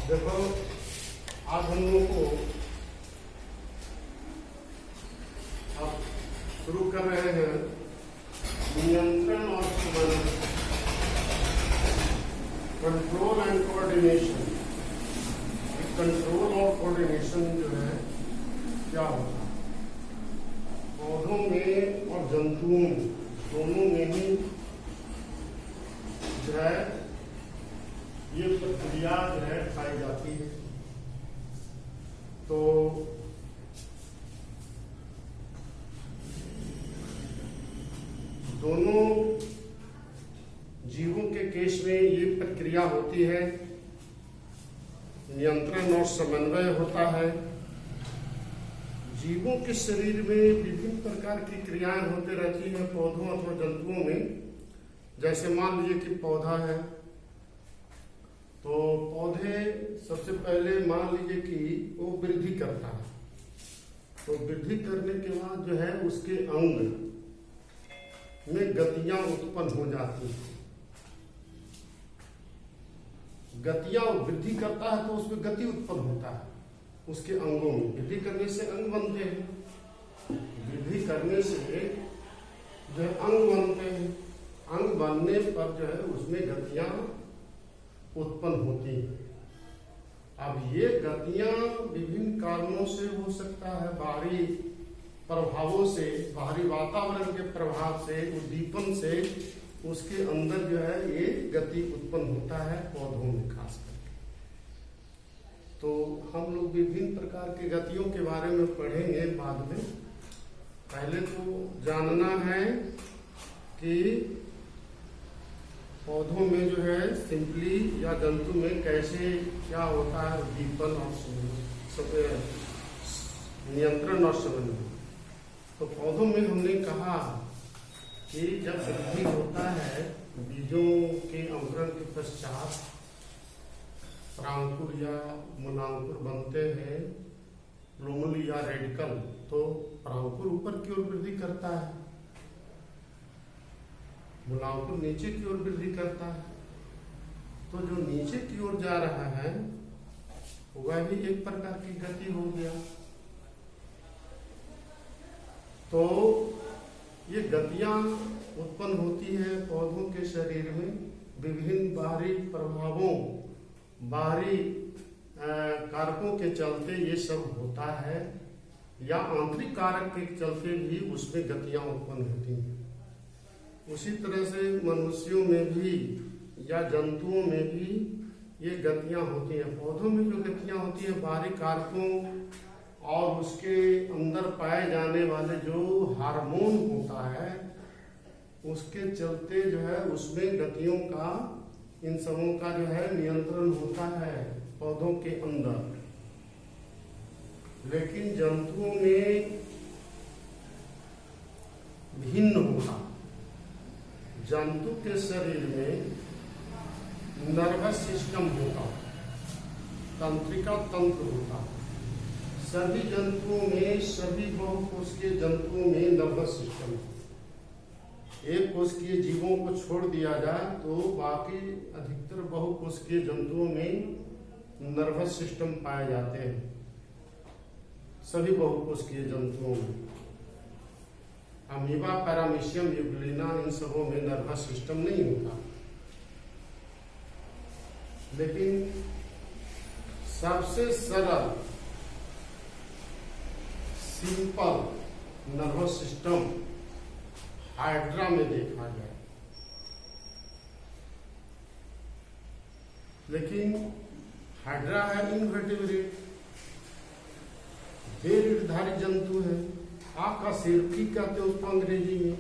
देखो, आज हम लोगों को अब शुरू कर रहे हैं नियंत्रण और समन्वय, कंट्रोल एंड कोऑर्डिनेशन। कंट्रोल और कोऑर्डिनेशन जो है क्या होता है पौधों में और जंतुओं में, दोनों में ही जो है ये प्रक्रिया जो है पाई जाती है। तो दोनों जीवों के केस में ये प्रक्रिया होती है, नियंत्रण और समन्वय होता है। जीवों के शरीर में विभिन्न प्रकार की क्रियाएं होती रहती हैं पौधों अथवा जंतुओं में। जैसे मान लीजिए कि पौधा है, तो पौधे सबसे पहले मान लीजिए कि वो वृद्धि करता है। तो वृद्धि करने के बाद जो है उसके अंग में गतियां उत्पन्न हो जाती हैं। गतियां वृद्धि करता है तो उसमें गति उत्पन्न होता है उसके अंगों में। वृद्धि करने से अंग बनते हैं, वृद्धि करने से जो है अंग बनते हैं। अंग बनने पर जो है उसमें गतियां उत्पन्न होती हैं। अब ये गतियां विभिन्न कारणों से हो सकता है, बाहरी प्रभावों से, बाहरी वातावरण के प्रभाव से, उद्दीपन से उसके अंदर जो है ये गति उत्पन्न होता है पौधों में खास करके। तो हम लोग विभिन्न प्रकार की गतियों के बारे में पढ़ेंगे बाद में। पहले तो जानना है कि पौधों में जो है सिंपली या जंतु में कैसे क्या होता है उद्दीपन और नियंत्रण और समन्वय। तो पौधों में हमने कहा कि जब वृद्धि होता है बीजों के अंकुरण के पश्चात प्रांकुर या मूलांकुर बनते हैं, प्लूमल या रेडिकल। तो प्रांकुर ऊपर की ओर वृद्धि करता है, मूलांकुर नीचे की ओर वृद्धि करता है। तो जो नीचे की ओर जा रहा है वह भी एक प्रकार की गति हो गया। तो ये गतियां उत्पन्न होती है पौधों के शरीर में विभिन्न बाहरी प्रभावों, बाहरी कारकों के चलते ये सब होता है, या आंतरिक कारक के चलते भी उसमें गतियां उत्पन्न होती हैं। उसी तरह से मनुष्यों में भी या जंतुओं में भी ये गतियां होती हैं। पौधों में जो गतियां होती हैं बाहरी कारकों और उसके अंदर पाए जाने वाले जो हार्मोन होता है उसके चलते जो है उसमें गतियों का, इन सबों का जो है नियंत्रण होता है पौधों के अंदर। लेकिन जंतुओं में भिन्न होता। जंतु के शरीर में नर्वस सिस्टम होता, तंत्रिका तंत्र होता। सभी जंतुओं में, सभी बहुकोषीय जंतुओं में नर्वस सिस्टम है। एक कोशिकीय जीवों को छोड़ दिया जाए तो बाकी अधिकतर बहुकोशिकीय जंतुओं में नर्वस सिस्टम पाए जाते हैं, सभी बहुकोशिकीय जंतुओं में। अमीबा, पैरामीशियम, यूग्लिना, इन सबों में नर्वस सिस्टम नहीं होता। लेकिन सबसे सरल सिंपल नर्वस सिस्टम हाइड्रा में देखा गया। लेकिन हाइड्रा है इनवर्टिब्रेट, बेरीढ़धारी जंतु है। आकाशेरुकी कहते हैं उसको अंग्रेजी में,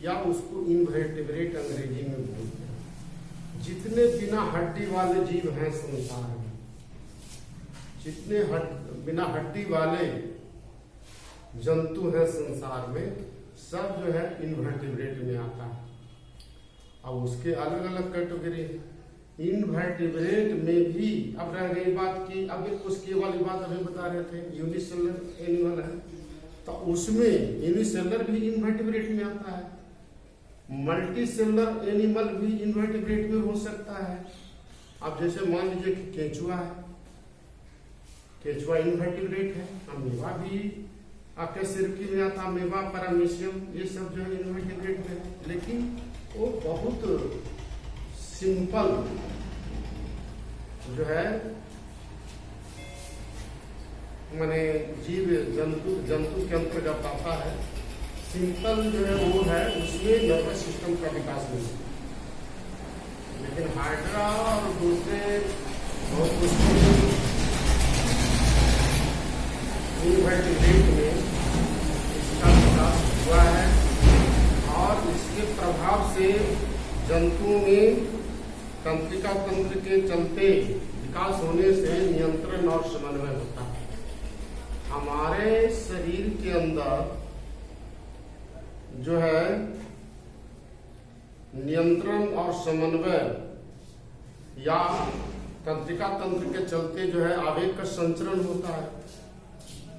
या उसको इनवर्टिब्रेट अंग्रेजी में बोलते हैं। जितने बिना हड्डी वाले जीव हैं संसार में, जितने बिना हड्डी वाले जंतु हैं संसार में, सब जो है इनवर्टिब्रेट में आता है। अब उसके अलग अलग कैटेगरी है। इनवर्टिब्रेट में भी अब रह गई बात की, अब उसकी वाली बात अभी बता रहे थे, यूनिसेलुलर एनिमल है तो उसमें यूनिसेलुलर भी इनवर्टिब्रेट में आता है। मल्टी सेलुलर एनिमल भी इन्वर्टिब्रेट में हो सकता है। अब जैसे मान लीजिए कि केंचुआ है, केचुआ इनवर्टिब्रेट है, अमीबा भी आपके सिरकी में आता, अमीबा पैरामीशियम, ये सब जो है इनवर्टिब्रेट है। लेकिन वो बहुत सिंपल जो है माने जीव जंतु के अंतर्गत आता है। सिंपल जो है वो है, उसमें नर्वस सिस्टम का विकास नहीं है। लेकिन हाइड्रा और दूसरे बहुत इनवर्टिब्रेट में इसका विकास हुआ है और इसके प्रभाव से जंतुओं में तंत्रिका तंत्र के चलते विकास होने से नियंत्रण और समन्वय होता है। हमारे शरीर के अंदर जो है नियंत्रण और समन्वय या तंत्रिका तंत्र के चलते जो है आवेग का संचरण होता है।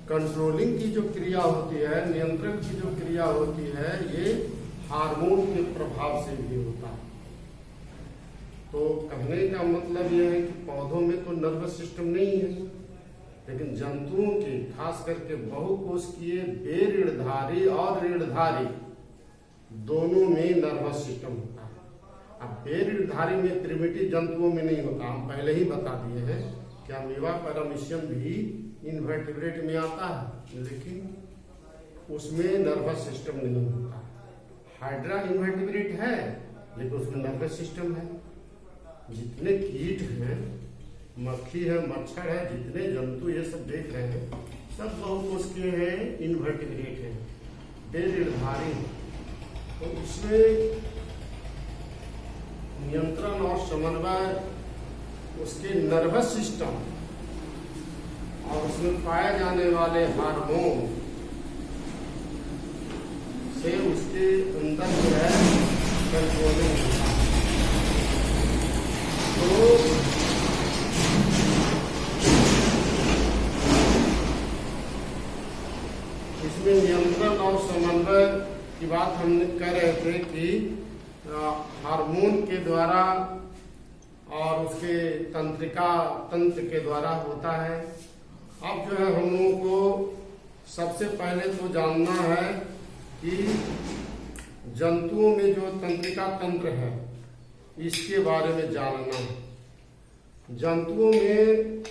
कंट्रोलिंग की जो क्रिया होती है, नियंत्रण की जो क्रिया होती है, ये हार्मोन के प्रभाव से भी होता है। तो कहने का मतलब यह है कि पौधों में तो नर्वस सिस्टम नहीं है, लेकिन जंतुओं के खास करके बहुकोशिकीय बेरीड़धारी और रीढ़धारी दोनों में नर्वस सिस्टम होता है। अब बेरीड़धारी में प्रिमिटिव जंतुओं में नहीं होता, हम पहले ही बता दिए हैं कि अमीबा पैरामीशियम भी इनवर्टिब्रेट में आता है, लेकिन उसमें नर्वस सिस्टम नहीं होता। हाइड्रा इनवर्टिब्रेट है लेकिन उसमें नर्वस सिस्टम है। जितने कीट हैं, मक्खी है, मच्छर है, जितने जंतु ये सब देख रहे हैं, सब बहुकोशिकीय हैं, इनवर्टिब्रेट है, बेरीड़धारी। तो इसमें नियंत्रण और समन्वय उसके नर्वस सिस्टम और उसमें पाए जाने वाले हार्मोन से उसके अंदर जो है कंट्रोलिंग होता है। तो इसमें नियंत्रण और समन्वय की बात हम कह रहे थे कि हार्मोन के द्वारा और उसके तंत्रिका तंत्र के द्वारा होता है। अब जो है हम लोगों को सबसे पहले तो जानना है कि जंतुओं में जो तंत्रिका तंत्र है इसके बारे में जानना। जंतुओं में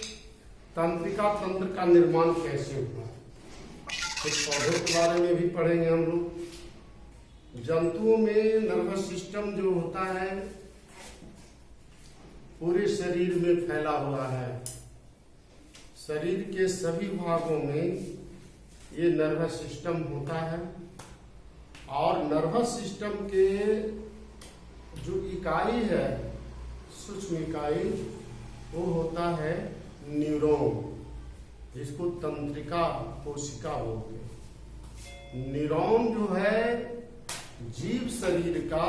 तंत्रिका तंत्र का निर्माण कैसे हुआ, कुछ पौधों के बारे में भी पढ़ेंगे हम लोग। जंतुओं में नर्वस सिस्टम जो होता है पूरे शरीर में फैला हुआ है। शरीर के सभी भागों में ये नर्वस सिस्टम होता है और नर्वस सिस्टम के जो इकाई है, सूक्ष्म इकाई, वो होता है न्यूरॉन, जिसको तंत्रिका कोशिका बोलते हैं। न्यूरॉन जो है जीव शरीर का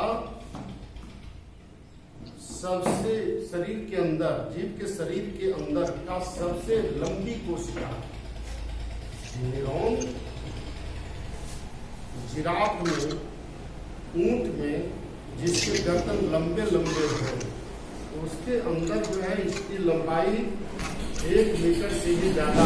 सबसे, शरीर के अंदर, जीव के शरीर के अंदर का सबसे लंबी कोशिका। न्यूरॉन जिराफ में, ऊंट में जिसके गर्दन लंबे लंबे हैं, उसके अंदर जो है इसकी लंबाई 1 मीटर से भी ज्यादा,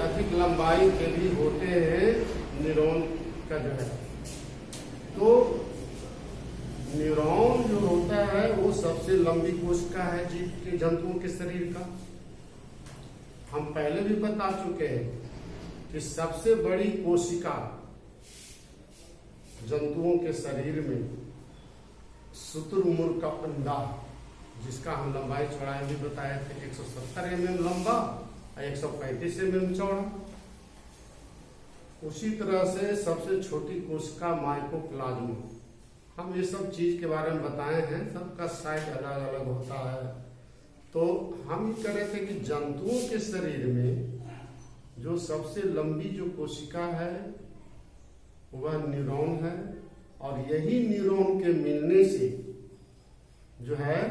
अधिक लंबाई के भी होते हैं न्यूरॉन का जो है। तो न्यूरॉन जो होता है वो सबसे लंबी कोशिका है जीव के, जंतुओं के शरीर का। हम पहले भी बता चुके हैं कि सबसे बड़ी कोशिका जंतुओं के शरीर में शुतुरमुर्ग का अंडा, जिसका हम लंबाई चौड़ाई भी बताए थे, 170 mm लंबा, 135 mm चौड़ा। उसी तरह से सबसे छोटी कोशिका माइकोप्लाज्मा। हम ये सब चीज के बारे में बताए हैं, सबका साइज अलग अलग होता है। तो हम ये कह रहे थे कि जंतुओं के शरीर में जो सबसे लंबी जो कोशिका है वह न्यूरॉन है, और यही न्यूरॉन के मिलने से जो है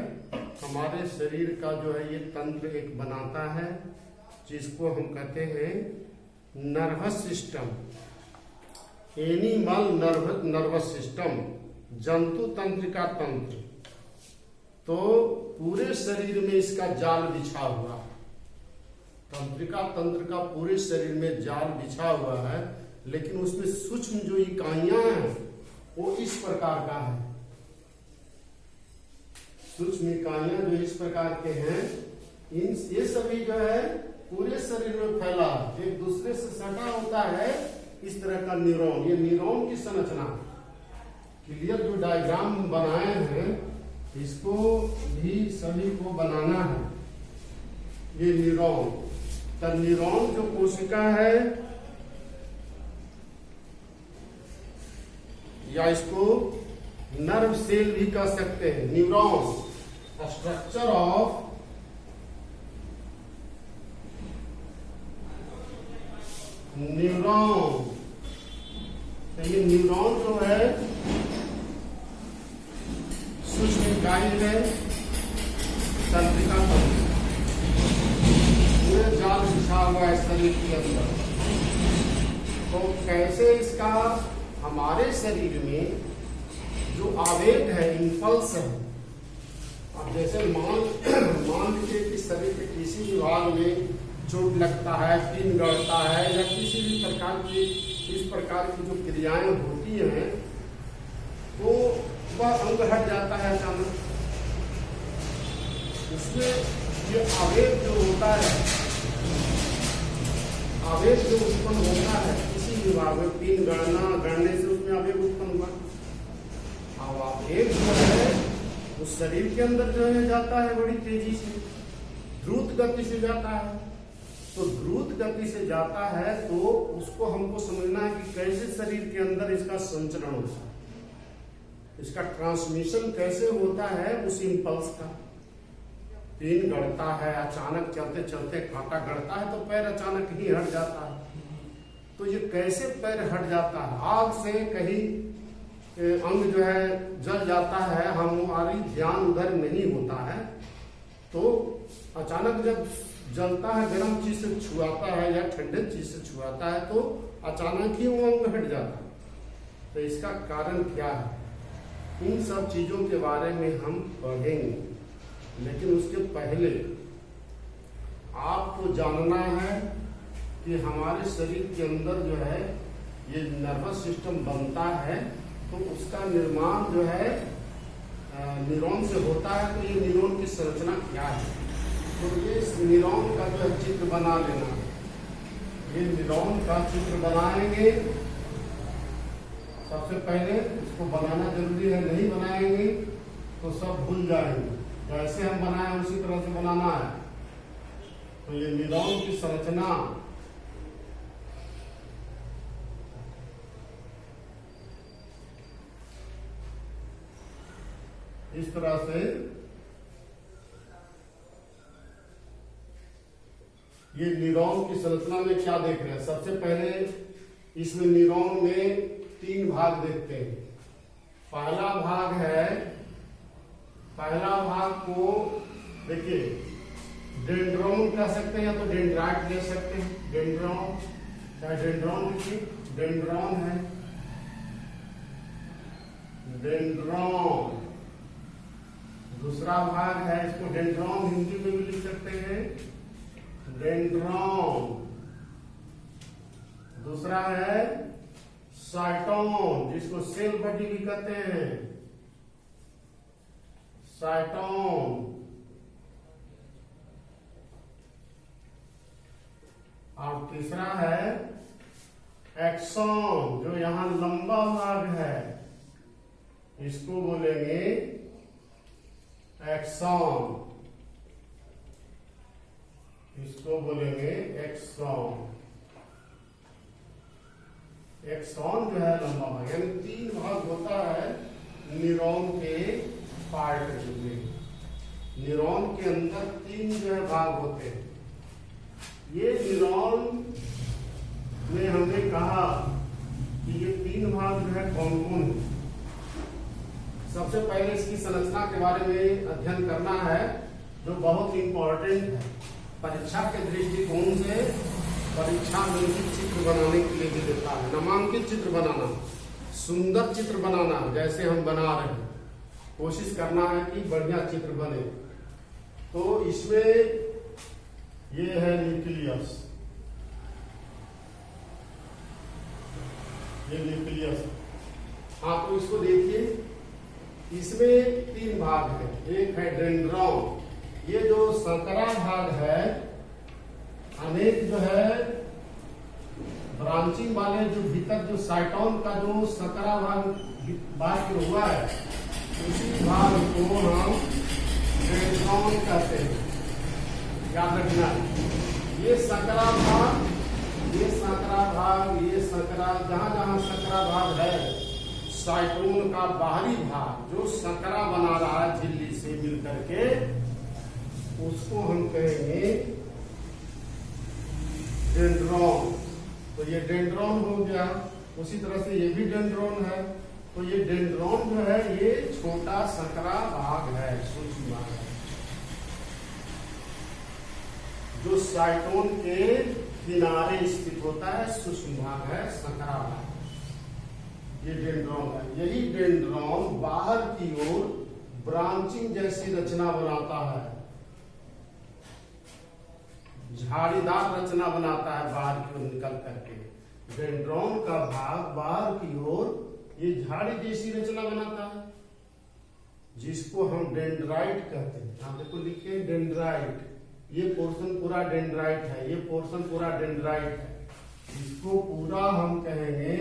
हमारे शरीर का जो है ये तंत्र एक बनाता है, जिसको हम कहते हैं nervous system. Animal nervous system, जंतु तंत्रिका तंत्र। तो पूरे शरीर में इसका जाल बिछा हुआ है, तंत्रिका तंत्र का पूरे शरीर में जाल बिछा हुआ है, लेकिन उसमें सूक्ष्म जो इकाइयां हैं वो इस प्रकार का है। सूक्ष्म इकाइयां जो इस प्रकार के हैं, ये सभी जो है पूरे शरीर में फैला, एक दूसरे से सटा होता है इस तरह का न्यूरॉन। ये न्यूरॉन की संरचना क्लियर जो डायग्राम बनाए हैं, इसको भी सभी को बनाना है। ये न्यूरॉन, तो न्यूरॉन जो कोशिका है, या इसको नर्व सेल भी कह सकते हैं। Neuron structure of neuron. तो ये न्यूरॉन जो है सूक्ष्म इकाई है, तंत्रिका तंत्र, पूरे जाल बिछा हुआ है शरीर के अंदर। तो कैसे इसका हमारे शरीर में जो आवेग है, इंपल्स है, अब जैसे मान लीजिए कि शरीर के किसी भी भाग में चोट लगता है, पिन गड़ता है, या किसी भी प्रकार की इस प्रकार की जो क्रियाएं होती हैं, तो वह अंग हट जाता है अचानक। उसमें ये आवेग जो होता है, आवेग जो उत्पन्न होता है किसी भी भाग में, पिन गड़ने से उसमें आवेग उत्पन्न हुआ। अब आवेग जो है उस शरीर के अंदर जो है जाता है बड़ी तेजी से, द्रुत गति से जाता है। तो द्रुत गति से जाता है तो उसको हमको समझना है कि कैसे शरीर के अंदर इसका संचरण होता है, इसका ट्रांसमिशन कैसे होता है उस इंपल्स का। पिन गड़ता है, अचानक चलते चलते कांटा गड़ता है तो पैर अचानक ही हट जाता है। तो ये कैसे पैर हट जाता है? आग से कहीं अंग जो है जल जाता है, हमारी ध्यान उधर नहीं होता है, तो अचानक जब जलता है, गर्म चीज से छुआता है या ठंडे चीज से छुआता है, तो अचानक ही वो अंग हट जाता है। तो इसका कारण क्या है? इन सब चीजों के बारे में हम पढ़ेंगे, लेकिन उसके पहले आपको जानना है कि हमारे शरीर के अंदर जो है ये नर्वस सिस्टम बनता है, तो उसका निर्माण जो है न्यूरॉन से होता है। तो ये न्यूरॉन की संरचना क्या है, तो ये इस न्यूरॉन का जो है चित्र बना लेना है। ये न्यूरॉन का चित्र बनाएंगे, सबसे पहले इसको बनाना जरूरी है, नहीं बनाएंगे तो सब भूल जाएंगे। जैसे हम बनाए उसी तरह से बनाना है। तो ये न्यूरॉन की संरचना इस तरह से, ये न्यूरॉन की संरचना में क्या देख रहे हैं? सबसे पहले इसमें न्यूरॉन में 3 भाग देखते हैं। पहला भाग है, पहला भाग को देखिए डेंड्रोन कह सकते हैं या तो डेंड्राइट ले सकते हैं। डेंड्रोन, क्या डेंड्रोन देखिए, डेंड्रोन है, डेंड्रोन। दूसरा भाग है, इसको डेंड्रोन हिंदी में भी लिख सकते हैं, डेंड्रोन। दूसरा है साइटोन, जिसको सेल बॉडी भी कहते हैं, साइटोन। और तीसरा है एक्सॉन, जो यहां लंबा भाग है, इसको बोलेंगे एक्सॉन, इसको बोलेंगे एक्सॉन। एक्सॉन जो है लंबा भाग, यानी 3 भाग होता है न्यूरॉन के पार्ट में। न्यूरॉन के अंदर 3 जो है भाग होते हैं। ये न्यूरॉन में हमने कहा कि ये 3 भाग जो है कौन कौन है। सबसे पहले इसकी संरचना के बारे में अध्ययन करना है, जो बहुत इंपॉर्टेंट है परीक्षा के दृष्टिकोण से। परीक्षा में भी चित्र बनाने के लिए भी देता है। नामांकित चित्र बनाना, सुंदर चित्र बनाना, जैसे हम बना रहे हैं, कोशिश करना है कि बढ़िया चित्र बने। तो इसमें ये है न्यूक्लियस, ये न्यूक्लियस। हाँ, तो इसको देखिए, इसमें 3 भाग है। एक है डेंड्रॉन, ये जो संकरा भाग है, अनेक जो है ब्रांचिंग वाले जो भीतर जो साइटोन का जो संकरा भाग हुआ है, उसी भाग को हम डेंड्रॉन कहते हैं। याद रखना, ये संकरा भाग, ये संकरा भाग, ये संकरा, जहां जहां संकरा भाग है, साइटोन का बाहरी भाग जो संकरा बना रहा है झिल्ली से मिलकर के, उसको हम कहेंगे डेंड्रॉन। तो ये डेंड्रॉन हो गया। उसी तरह से ये भी डेंड्रॉन है। तो ये डेंड्रॉन जो है, ये छोटा संकरा भाग है, सूक्ष्म भाग है, जो साइटोन के किनारे स्थित होता है, सूक्ष्म भाग है, संकरा भाग। ये डेंड्रॉन है। यही डेंड्रॉन बाहर की ओर ब्रांचिंग जैसी रचना बनाता है, झाड़ीदार रचना बनाता है बाहर की ओर निकल करके। डेंड्रॉन का भाग बाहर की ओर ये झाड़ी जैसी रचना बनाता है, जिसको हम डेंड्राइट कहते हैं। आप देखो लिखे डेंड्राइट, ये पोर्शन पूरा डेंड्राइट है, ये पोर्शन पूरा डेंड्राइट है। इसको पूरा हम कहेंगे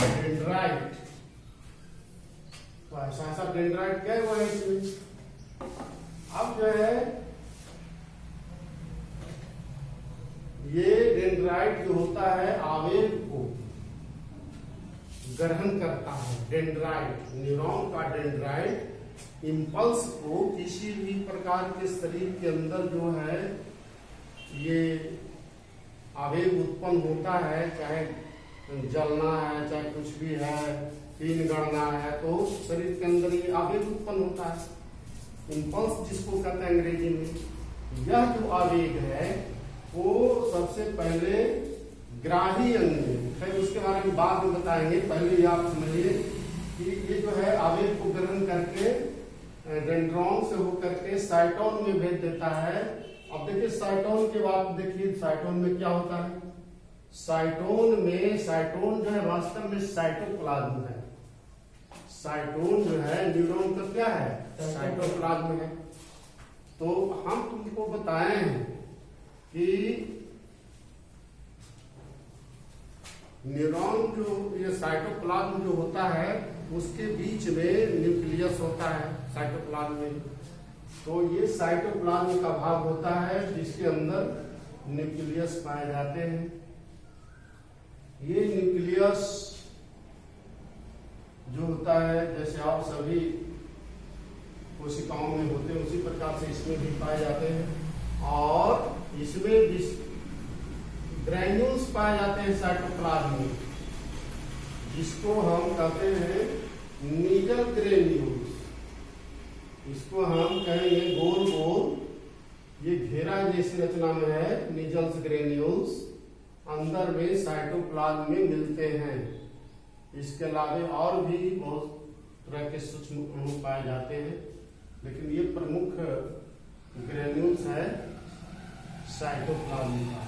डेंड्राइट। तो ऐसा डेंड्राइट क्या हुआ है इसमें। अब जो है ये डेंड्राइट जो होता है, आवेग को ग्रहण करता है। डेंड्राइट, न्यूरॉन का डेंड्राइट इम्पल्स को किसी भी प्रकार के शरीर के अंदर जो है ये आवेग उत्पन्न होता है, चाहे जलना है, चाहे कुछ भी है, पीन गड़ना है, तो शरीर के अंदर ये आवेग उत्पन्न होता है, इम्पल्स जिसको कहते हैं अंग्रेजी में। यह जो आवेग है वो सबसे पहले ग्राही अंग में, फिर उसके बारे में बाद में बताएंगे। पहले ये आप समझिए कि ये जो है आवेग को ग्रहण करके डेंड्रॉन से होकर के साइटोन में भेज देता है। अब देखिए साइटोन के बाद देखिए साइटोन में क्या होता है। साइटोन में, साइटोन जो है वास्तव में साइटोप्लाज्म है। साइटोन जो है न्यूरॉन का क्या है, साइटोप्लाज्म है। तो हम तुमको बताए हैं कि न्यूरॉन जो ये साइटोप्लाज्म जो होता है, उसके बीच में न्यूक्लियस होता है साइटोप्लाज्म में। तो ये साइटोप्लाज्म का भाग होता है जिसके अंदर न्यूक्लियस पाए जाते हैं। ये न्यूक्लियस जो होता है, जैसे आप सभी कोशिकाओं में होते हैं, उसी प्रकार से इसमें भी पाए जाते हैं। और इसमें भी ग्रैन्यूल्स पाए जाते हैं साइटोप्लाज्म में, जिसको हम कहते हैं नीडल ग्रेन्यूल्स। इसको हम कहेंगे गोल गोल, ये घेरा जैसी रचना में है, नीडल्स ग्रेन्यूल्स अंदर में साइटोप्लाज्म में मिलते हैं। इसके अलावा और भी बहुत तरह के सूक्ष्म अणु पाए जाते हैं, लेकिन ये प्रमुख ग्रेन्यूल्स है साइटोप्लाज्म का।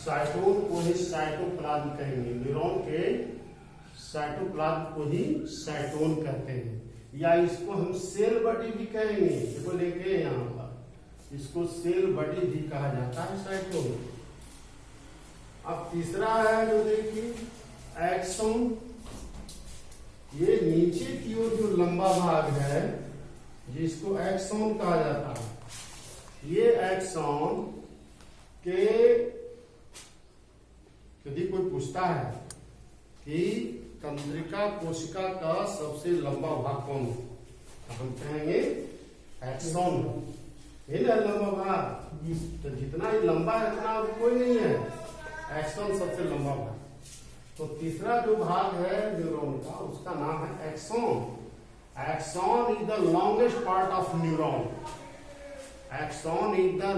साइटोन को ही साइटोप्लाज्म कहेंगे, न्यूरॉन के साइटोप्लाज्म को ही साइटोन कहते हैं, या इसको हम सेल बॉडी भी कहेंगे। देखो लेके यहाँ पर इसको सेल बॉडी भी कहा जाता है साइटोन। अब तीसरा है जो देखिए एक्सोन। ये नीचे की ओर जो लंबा भाग है जिसको एक्सोन कहा जाता है। ये एक्सोन के यदि कोई पूछता है कि तंत्रिका कोशिका का सबसे लंबा भाग कौन है, तो हम कहेंगे एक्सोन है ना लंबा भाग। तो जितना ही लंबा है उतना कोई नहीं है, एक्सोन सबसे लंबा भाग। तो तीसरा जो भाग है न्यूरॉन का, उसका नाम है axon. Axon is the longest part of neuron. Axon is the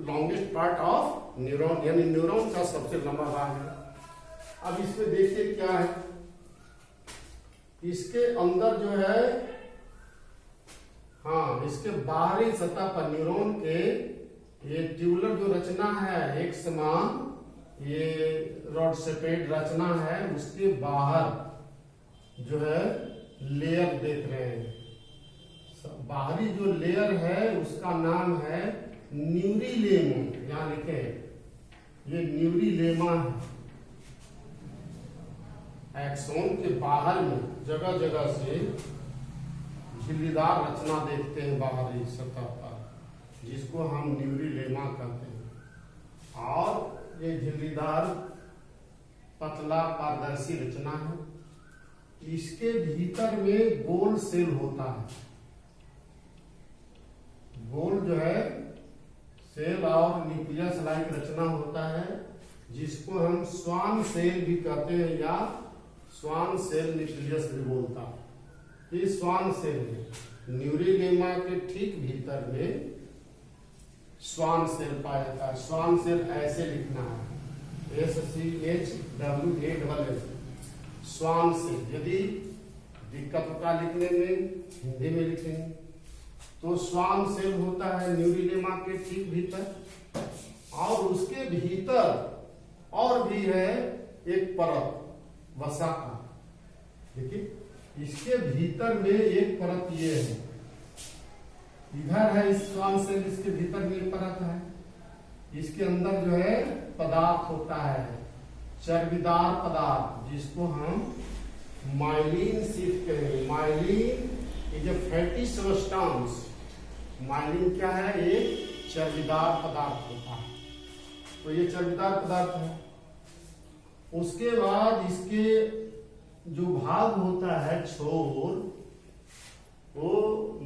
longest part of neuron यानी न्यूरॉन का सबसे लंबा भाग है। अब इसमें देखिए क्या है, इसके अंदर जो है, हाँ, इसके बाहरी सतह पर न्यूरॉन के ये ट्यूबुलर जो रचना है, एक समान ये रॉड शेपेड रचना है, उसके बाहर जो है लेयर देख रहे हैं। बाहरी जो लेयर है उसका नाम है न्यूरिलेमा। यहां लिखे ये न्यूरिलेमा है। एक्सोन के बाहर में जगह जगह से झिल्लीदार रचना देखते हैं बाहरी सतह पर, जिसको हम न्यूरिलेमा कहते हैं। और ये झिल्लीदार पतला पारदर्शी रचना है। इसके भीतर में गोल सेल होता है। गोल जो है सेल और न्यूक्लियस लाइक रचना होता है, जिसको हम स्वान सेल भी कहते हैं या स्वान सेल न्यूक्लियस भी बोलता है। इस स्वान सेल में न्यूरिलेमा के ठीक भीतर में स्वान सेल पाया जाता है। स्वान सेल ऐसे लिखना है, SCHWASS, स्वान सेल। यदि दिक्कत होता लिखने में, हिंदी में लिखेंगे तो स्वान सेल होता है न्यूरिलेमा के ठीक भीतर। और उसके भीतर और भी है एक परत वसा का। देखिए इसके भीतर में एक परत ये है, इधर है इस स्वान सेल, इसके भीतर में एक परत है। इसके अंदर जो है पदार्थ होता है, चर्बीदार पदार्थ, जिसको हम माइलिन शीट कहेंगे। Myelin is a fatty substance. Myelin क्या है? एक चर्बीदार पदार्थ होता है। तो ये चर्बीदार पदार्थ है। उसके बाद इसके जो भाग होता है छोर, वो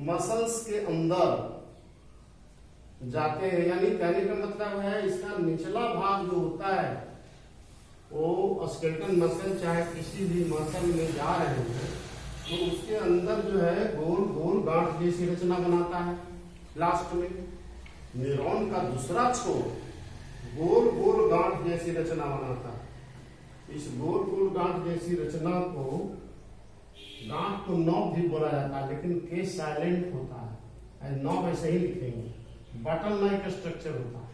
मसल्स के अंदर जाते हैं। यानी कहने का मतलब है इसका निचला भाग जो होता है वो स्केलेटन मसल, चाहे किसी भी मसल में जा रहे हैं तो उसके अंदर जो है गोल गोल गांठ जैसी रचना बनाता है। लास्ट में न्यूरॉन का दूसरा छोर गोल गोल गांठ जैसी रचना बनाता है। इस गोल गोल गांठ जैसी रचना को, गांठ को नॉब भी बोला जाता है, लेकिन के साइलेंट होता है। नॉब ऐसे ही लिखेंगे, बटन लाइक स्ट्रक्चर होता है।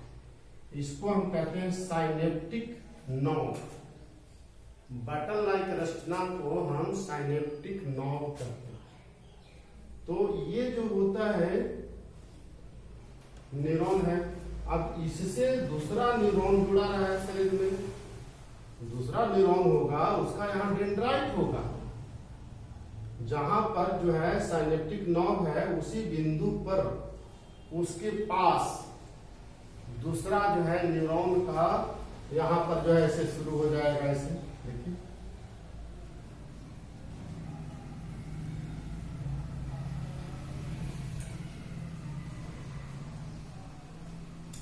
इसको हम कहते हैं साइनेप्टिक नॉब। बटन लाइक रचना को हम साइनेप्टिक नॉब कहते हैं। तो ये जो होता है न्यूरॉन है। अब इससे दूसरा न्यूरॉन जुड़ा रहा है शरीर में। दूसरा न्यूरॉन होगा, उसका यहाँ डेंड्राइट होगा। जहां पर जो है साइनेप्टिक नॉब है, उसी बिंदु पर उसके पास दूसरा जो है न्यूरॉन का यहां पर जो है ऐसे शुरू हो जाएगा। ऐसे देखिए,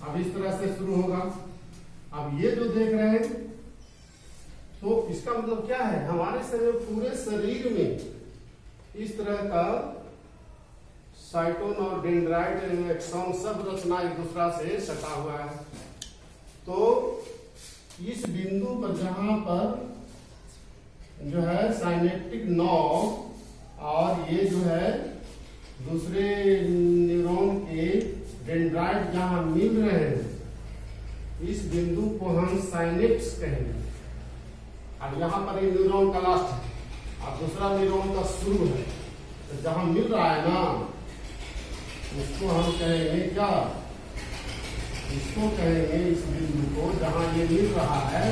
अब इस तरह से शुरू होगा। अब ये जो देख रहे हैं, तो इसका मतलब क्या है? हमारे शरीर, पूरे शरीर में इस तरह का साइटोन और डेंड्राइट, एक्सॉन, सब रचना एक दूसरा से सटा हुआ है। तो इस बिंदु पर जहां पर जो है साइनेप्टिक नॉब और ये जो है दूसरे न्यूरॉन के डेंड्राइट जहां मिल रहे हैं, इस बिंदु को हम साइनेप्स कहेंगे। अब यहाँ पर ये न्यूरॉन का लास्ट है, अब दूसरा न्यूरॉन का शुरू है। तो जहां मिल रहा है ना, उसको हम कहेंगे क्या? इसको कहेंगे, इस बिंदु को जहां ये मिल रहा है,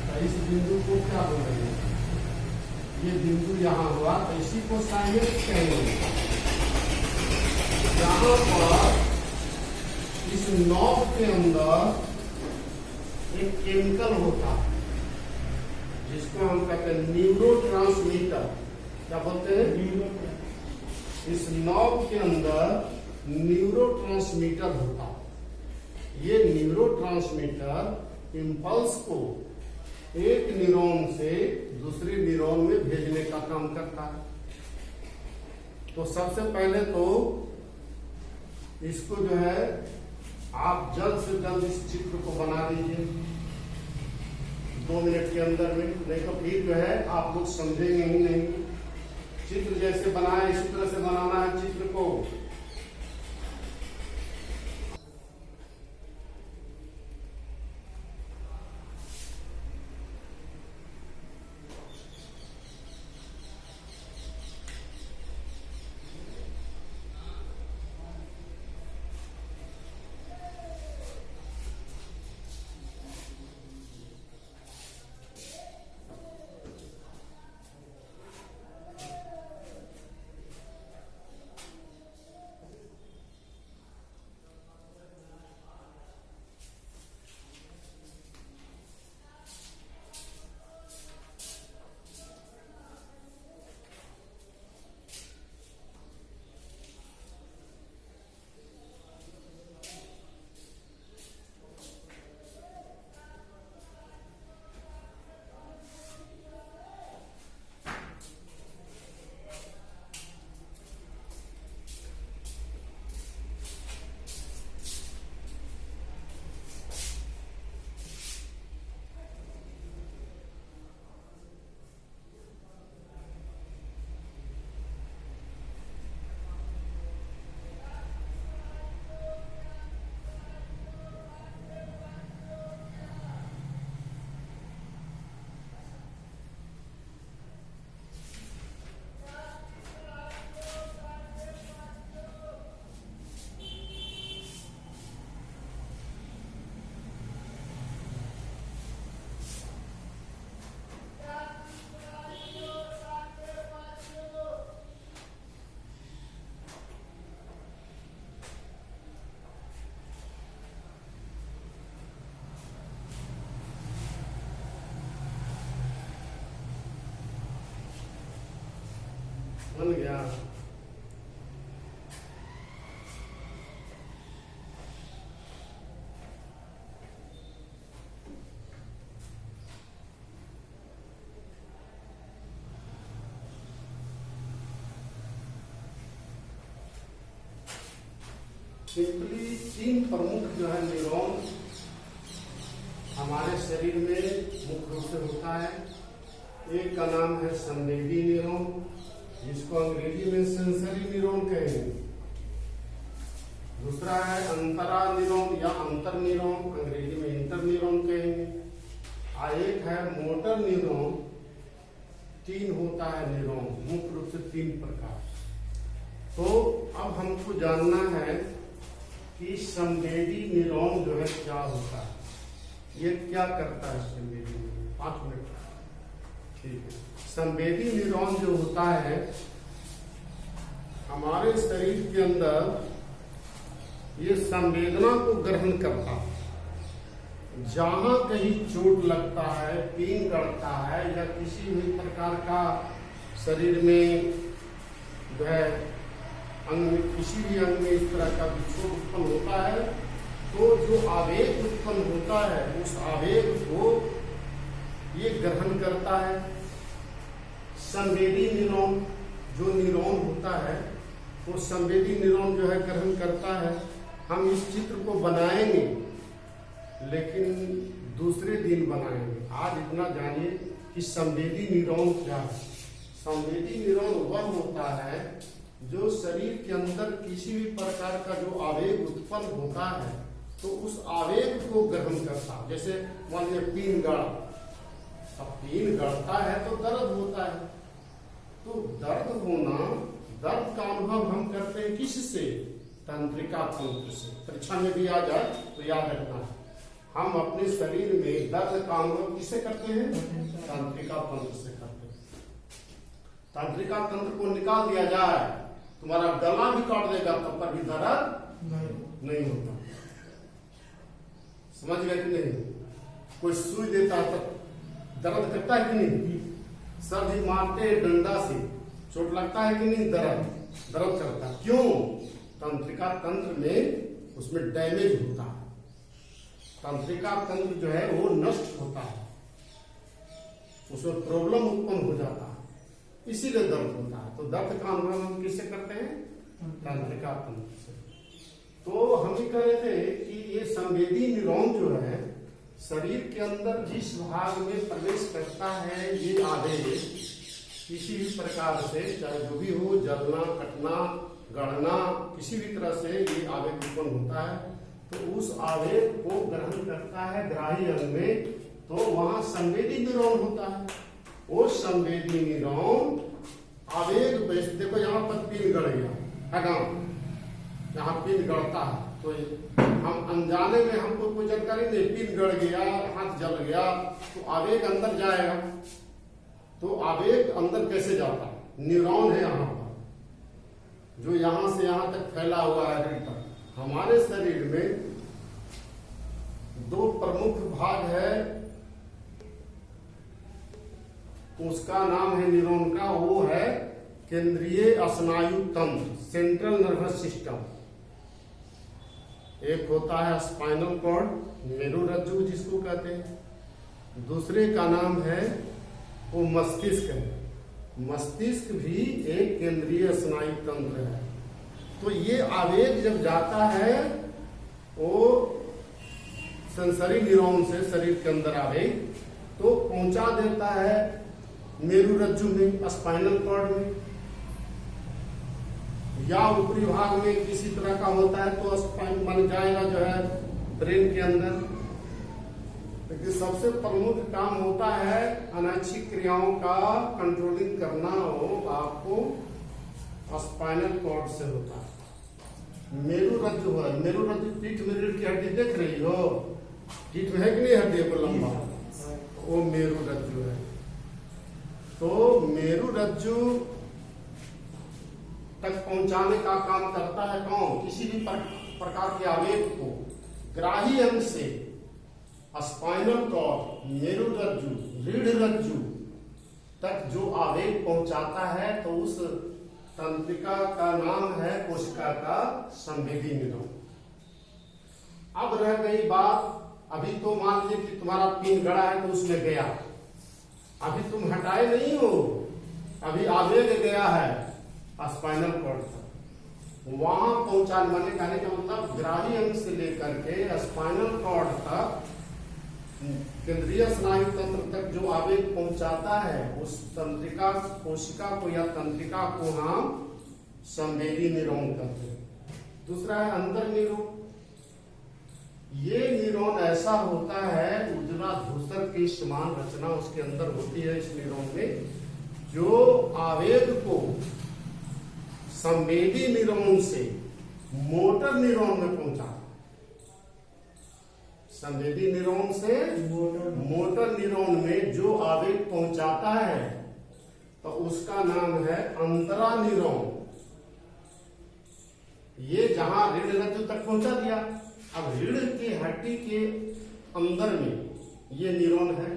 तो इस बिंदु को क्या बोलेंगे? ये बिंदु यहाँ हुआ, तो इसी को साइनेप्स कहेंगे। यहाँ पर इस नॉब के अंदर एक केमिकल होता है, जिसको हम कहते हैं न्यूरोट्रांसमीटर। क्या बोलते हैं? इस नॉब के अंदर न्यूरोट्रांसमीटर होता है। ये न्यूरोट्रांसमीटर इंपल्स को एक न्यूरॉन से दूसरे न्यूरॉन में भेजने का काम करता है। तो सबसे पहले तो इसको जो है आप जल्द से जल्द इस चित्र को बना लीजिए 2 मिनट के अंदर में, नहीं तो फिर जो है आप लोग समझेंगे ही नहीं। चित्र जैसे बनाए इसी तरह से बनाना है चित्र को। बन गया। सिंपली 3 प्रमुख जो है न्यूरॉन हमारे शरीर में मुख्य रूप से होता है। एक का नाम है संवेदी न्यूरॉन, जिसको अंग्रेजी में सेंसरी न्यूरॉन कहेंगे। दूसरा है अंतरा न्यूरॉन या अंतर न्यूरॉन, अंग्रेजी में इंटर न्यूरॉन कहेंगे। और एक है मोटर न्यूरॉन। 3 होता है न्यूरॉन, मुख्य रूप से 3 प्रकार। तो अब हमको जानना है कि संवेदी न्यूरॉन जो है क्या होता है, ये क्या करता है संवेदी न्यूरॉन। 5 मिनट, ठीक है। संवेदी न्यूरॉन जो होता है हमारे शरीर के अंदर ये संवेदना को ग्रहण करता है। जहां कहीं चोट लगता है, पीन करता है या किसी भी प्रकार का शरीर में जो है अंग में, किसी भी अंग में इस तरह का विक्षोभ उत्पन्न होता है, तो जो आवेग उत्पन्न होता है उस आवेग को ये ग्रहण करता है। संवेदी न्यूरॉन जो न्यूरॉन होता है वो संवेदी न्यूरॉन जो है ग्रहण करता है। हम इस चित्र को बनाएंगे लेकिन दूसरे दिन बनाएंगे। आज इतना जानिए कि संवेदी न्यूरॉन क्या है। संवेदी न्यूरॉन वह होता है जो शरीर के अंदर किसी भी प्रकार का जो आवेग उत्पन्न होता है तो उस आवेग को ग्रहण करता है। जैसे मान लीजिए पीन गड़ा, अब पीन गड़ता है तो दर्द होता है, तो दर्द होना, दर्द का अनुभव हम करते हैं किससे? तंत्रिका तंत्र से। परीक्षा में भी आ जाए तो याद रखना, हम अपने शरीर में दर्द का अनुभव किससे करते हैं? तंत्रिका तंत्र से करते हैं। तंत्रिका तंत्र को निकाल दिया जाए, तुम्हारा गला भी काट देगा तब पर भी दर्द नहीं होता। समझ गए कि नहीं? कोई सुई देता है तो दर्द करता है कि नहीं? सर्दी मारते डंडा से चोट लगता है कि नहीं? दर्द करता है। क्यों? तंत्रिका तंत्र में उसमें डैमेज होता है। तंत्रिका तंत्र जो है वो नष्ट होता है, उसमें प्रॉब्लम उत्पन्न हो जाता है, इसीलिए दर्द होता है। तो दर्द का अनुभव हम किससे करते हैं? तंत्रिका तंत्र से। तो हम ये कह रहे थे कि ये संवेदी न्यूरॉन जो है शरीर के अंदर जिस भाग में प्रवेश करता है, ये आवेग किसी भी प्रकार से, चाहे जो भी हो, जलना, कटना, गढ़ना, किसी भी तरह से ये आवेग उत्पन्न होता है, तो उस आवेग को ग्रहण करता है ग्राही अंग में, तो वहां संवेदी न्यूरॉन होता है। वो संवेदी न्यूरॉन आवेग, देखो यहाँ पर पिन गड़ गया है ना, यहाँ पिन गड़ता है, तो हम अनजाने में हमको कोई जानकारी नहीं, पिन गड़ गया, हाथ जल गया, तो आवेग अंदर जाएगा। तो आवेग अंदर कैसे जाता है? न्यूरॉन है यहाँ पर, जो यहाँ से यहाँ तक फैला हुआ है रीढ़ तक। हमारे शरीर में दो प्रमुख भाग है, उसका नाम है न्यूरॉन का, वो है केंद्रीय स्नायु तंत्र, सेंट्रल नर्वस सिस्टम। एक होता है स्पाइनल कॉर्ड, मेरुरज्जु जिसको कहते हैं, दूसरे का नाम है वो मस्तिष्क है। मस्तिष्क भी एक केंद्रीय स्नायु तंत्र है। तो ये आवेग जब जाता है वो सेंसरी न्यूरॉन से शरीर के अंदर आवेग, तो पहुंचा देता है मेरुरज्जु में, स्पाइनल कॉर्ड में, या ऊपरी भाग में किसी तरह का होता है तो स्पाइन बन जाएगा जो है ब्रेन के अंदर। लेकिन सबसे प्रमुख काम होता है अनैच्छिक क्रियाओं का कंट्रोलिंग करना, हो आपको स्पाइनल कॉर्ड से होता है। मेरुरज्जु है, मेरुरज्जु पीठ में रीढ़ की हड्डी देख रही हो, पीठ में है कि नहीं हड्डी को लंबा, वो मेरुरज्जु है। तो मेरुरज्जु तक पहुंचाने का काम करता है कौन? किसी भी प्रकार के आवेग को ग्राही अंग से स्पाइनल कॉर्ड, मेरुरज्जु, रीढ़ रज्जु तक जो आवेग पहुंचाता है, तो उस तंत्रिका का नाम है कोशिका का संवेदी न्यूरॉन। अब रह गई बात, अभी तो मान लीजिए कि तुम्हारा पिन गड़ा है तो उसमें गया, अभी तुम हटाए नहीं हो, अभी आवेग गया है स्पाइनल कॉर्ड तक, वहां पहुंचाने वाले कहने का मतलब ग्राही अंग से लेकर के स्पाइनल कॉर्ड तक, केंद्रीय स्नायु तंत्र तक जो आवेग पहुंचाता है, उस तंत्रिका कोशिका को या तंत्रिका को हम संवेदी न्यूरॉन कहते हैं। दूसरा है अंतर न्यूरॉन। ये न्यूरॉन ऐसा होता है, उजला धूसर की समान रचना उसके अंदर होती है इस न्यूरॉन में, जो आवेग को संवेदी न्यूरॉन से मोटर न्यूरॉन में पहुंचाता। संवेदी न्यूरॉन से मोटर न्यूरॉन में जो आवेग पहुंचाता है, तो उसका नाम है अंतरा न्यूरॉन। ये जहां रीढ़ रज्जु तक पहुंचा दिया, अब रीढ़ की हड्डी के अंदर में ये न्यूरॉन है,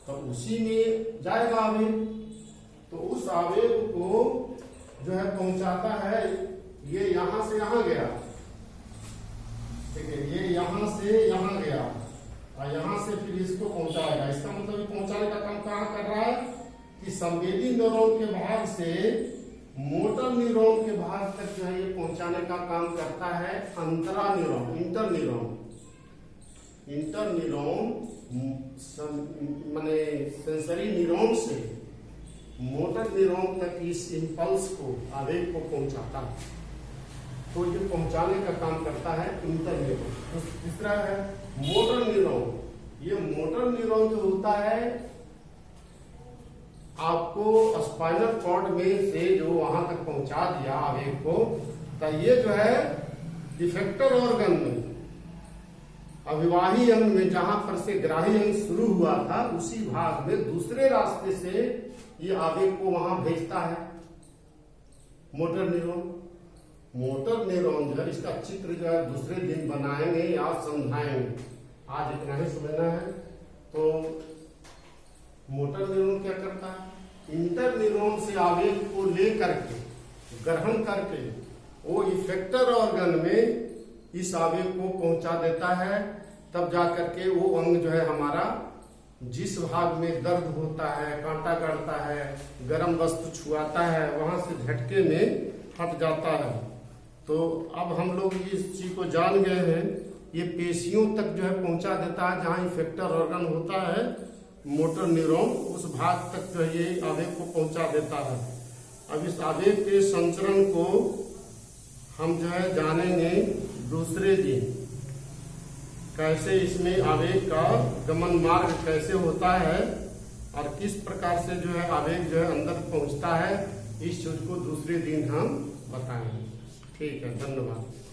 तो उसी में जाएगा आवेग। तो उस आवेग को जो है पहुंचाता है, ये यहां से यहां गया, ठीक है, ये यहां से यहां गया और यहां से फिर इसको पहुंचाएगा। इसका मतलब ये पहुंचाने का काम कहां कर रहा है कि संवेदी न्यूरॉन के भाग से मोटर न्यूरॉन के भाग तक जो है ये पहुंचाने का काम करता है अंतरा neuron, inter neuron. Inter neuron माने सेंसरी न्यूरॉन से मोटर न्यूरॉन तक इस इंपल्स को, आवेग को पहुंचाता है, तो ये पहुंचाने का काम करता है इंटर न्यूरॉन। तीसरा है मोटर न्यूरॉन। ये मोटर न्यूरॉन जो होता है, आपको स्पाइनल कॉर्ड में से जो वहां तक पहुंचा दिया आवेग को, तो ये जो है इफेक्टर ऑर्गन में, अविवाही अंग में, जहां पर से ग्राही अंग शुरू हुआ था, उसी भाग में दूसरे रास्ते से ये आवेग को वहां भेजता है मोटर न्यूरॉन। मोटर न्यूरॉन जो है, इसका चित्र जो है दूसरे दिन बनाएंगे या समझाएंगे, आज इतना ही समझना है। तो मोटर न्यूरॉन क्या करता है, इंटर न्यूरॉन से आवेग को लेकर के ग्रहण करके वो इफेक्टर ऑर्गन में इस आवेग को पहुंचा देता है। तब जाकर के वो अंग जो है हमारा, जिस भाग में दर्द होता है, कांटा गड़ता है, गर्म वस्तु छुआता है, वहां से झटके में हट जाता है। तो अब हम लोग इस चीज को जान गए हैं, ये पेशियों तक जो है पहुंचा देता है, जहाँ इफेक्टर ऑर्गन होता है मोटर न्यूरॉन, उस भाग तक जो है ये आवेग को पहुंचा देता है। अब इस आवेग के संचरण को हम जो है जानेंगे दूसरे दिन, कैसे इसमें आवेग का गमन मार्ग कैसे होता है और किस प्रकार से जो है आवेग जो है अंदर पहुंचता है, इस चीज को दूसरे दिन हम बताएंगे। ठीक है, धन्यवाद।